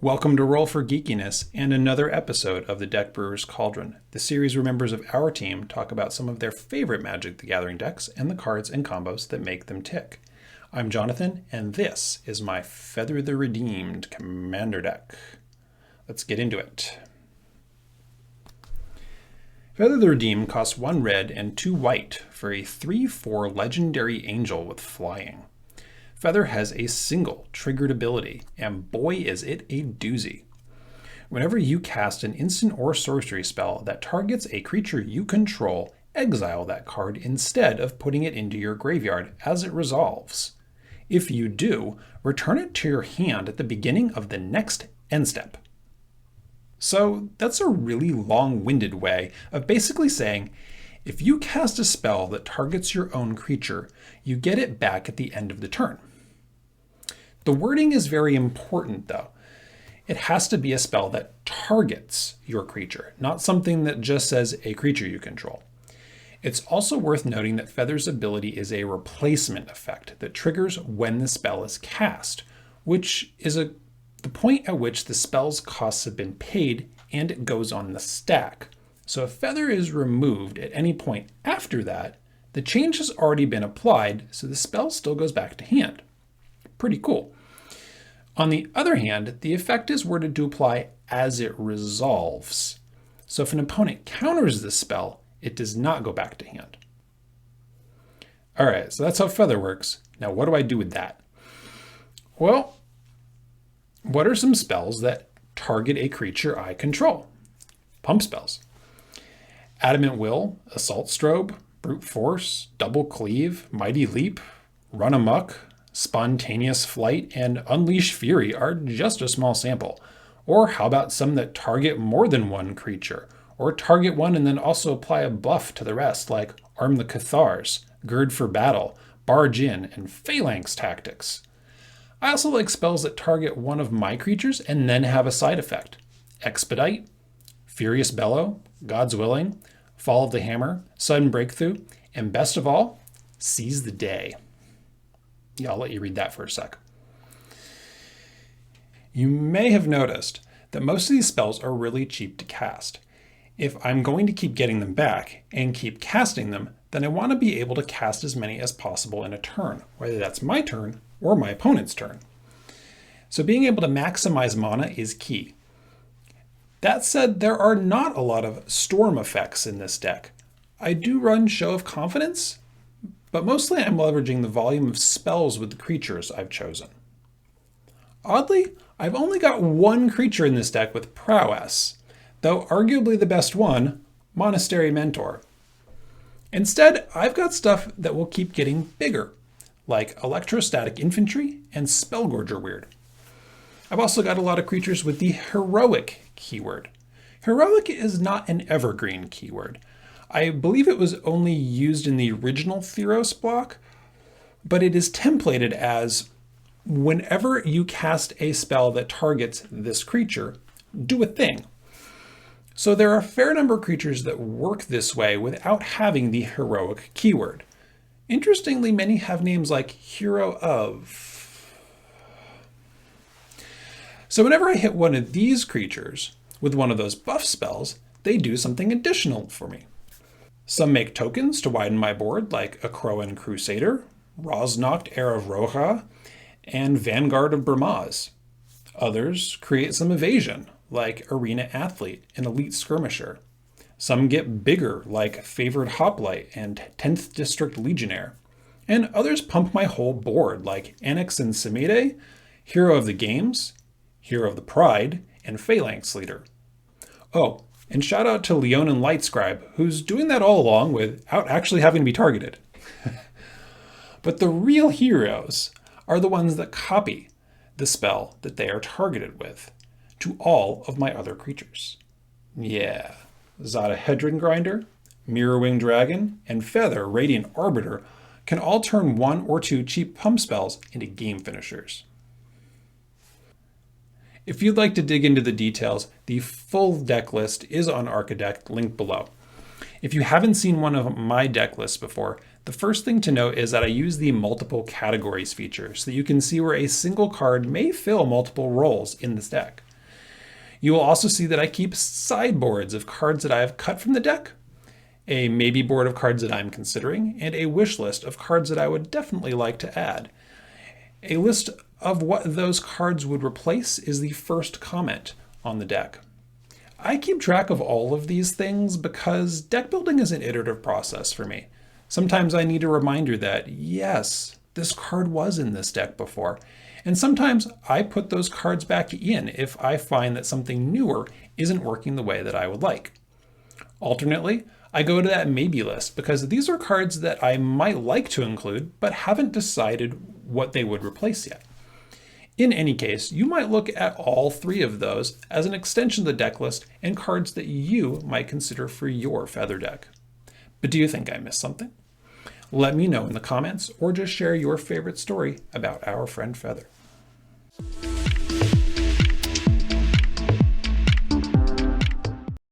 Welcome to Roll for Geekiness and another episode of the Deck Brewers Cauldron, the series where members of our team talk about some of their favorite Magic the Gathering decks and the cards and combos that make them tick. I'm Jonathan, and this is my Feather the Redeemed Commander deck. Let's get into it. Feather the Redeemed costs 1 red and 2 white for a 3/4 legendary angel with flying. Feather has a single triggered ability, and boy is it a doozy. Whenever you cast an instant or sorcery spell that targets a creature you control, exile that card instead of putting it into your graveyard as it resolves. If you do, return it to your hand at the beginning of the next end step. So that's a really long-winded way of basically saying, if you cast a spell that targets your own creature, you get it back at the end of the turn. The wording is very important, though. It has to be a spell that targets your creature, not something that just says a creature you control. It's also worth noting that Feather's ability is a replacement effect that triggers when the spell is cast, which is the point at which the spell's costs have been paid and it goes on the stack. So if Feather is removed at any point after that, the change has already been applied, so the spell still goes back to hand. Pretty cool. On the other hand, the effect is worded to apply as it resolves. So if an opponent counters this spell, it does not go back to hand. All right, so that's how Feather works. Now, what do I do with that? Well, what are some spells that target a creature I control? Pump spells. Adamant Will, Assault Strobe, Brute Force, Double Cleave, Mighty Leap, Run Amok, Spontaneous Flight, and Unleash Fury are just a small sample. Or how about some that target more than one creature? Or target one and then also apply a buff to the rest, like Arm the Cathars, Gird for Battle, Barge In, and Phalanx Tactics. I also like spells that target one of my creatures and then have a side effect. Expedite, Furious Bellow, God's Willing, Fall of the Hammer, Sudden Breakthrough, and best of all, Seize the Day. Yeah, I'll let you read that for a sec. You may have noticed that most of these spells are really cheap to cast. If I'm going to keep getting them back and keep casting them, then I want to be able to cast as many as possible in a turn, whether that's my turn or my opponent's turn. So being able to maximize mana is key. That said, there are not a lot of storm effects in this deck. I do run Show of Confidence, but mostly I'm leveraging the volume of spells with the creatures I've chosen. Oddly, I've only got one creature in this deck with prowess, though arguably the best one, Monastery Mentor. Instead, I've got stuff that will keep getting bigger, like Electrostatic Infantry and Spellgorger Weird. I've also got a lot of creatures with the Heroic keyword. Heroic is not an evergreen keyword. I believe it was only used in the original Theros block, but it is templated as whenever you cast a spell that targets this creature, do a thing. So there are a fair number of creatures that work this way without having the heroic keyword. Interestingly, many have names like Hero of. So whenever I hit one of these creatures with one of those buff spells, they do something additional for me. Some make tokens to widen my board, like Akroan Crusader, Rosnocht Heir of Roja, and Vanguard of Bramaz. Others create some evasion, like Arena Athlete and Elite Skirmisher. Some get bigger, like Favored Hoplite and 10th District Legionnaire. And others pump my whole board, like Annex and Samide, Hero of the Games, Hero of the Pride, and Phalanx Leader. Oh, and shout out to Leonin Lightscribe, who's doing that all along without actually having to be targeted. But the real heroes are the ones that copy the spell that they are targeted with to all of my other creatures. Yeah, Zada Hedron Grinder, Mirrorwing Dragon, and Feather Radiant Arbiter can all turn 1 or 2 cheap pump spells into game finishers. If you'd like to dig into the details, the full deck list is on Arcadeck, linked below. If you haven't seen one of my deck lists before, the first thing to note is that I use the multiple categories feature so that you can see where a single card may fill multiple roles in this deck. You will also see that I keep sideboards of cards that I have cut from the deck, a maybe board of cards that I'm considering, and a wish list of cards that I would definitely like to add. A list of what those cards would replace is the first comment on the deck. I keep track of all of these things because deck building is an iterative process for me. Sometimes I need a reminder that, yes, this card was in this deck before. And sometimes I put those cards back in if I find that something newer isn't working the way that I would like. Alternately, I go to that maybe list because these are cards that I might like to include but haven't decided what they would replace yet. In any case, you might look at all three of those as an extension of the deck list and cards that you might consider for your Feather deck. But do you think I missed something? Let me know in the comments or just share your favorite story about our friend Feather.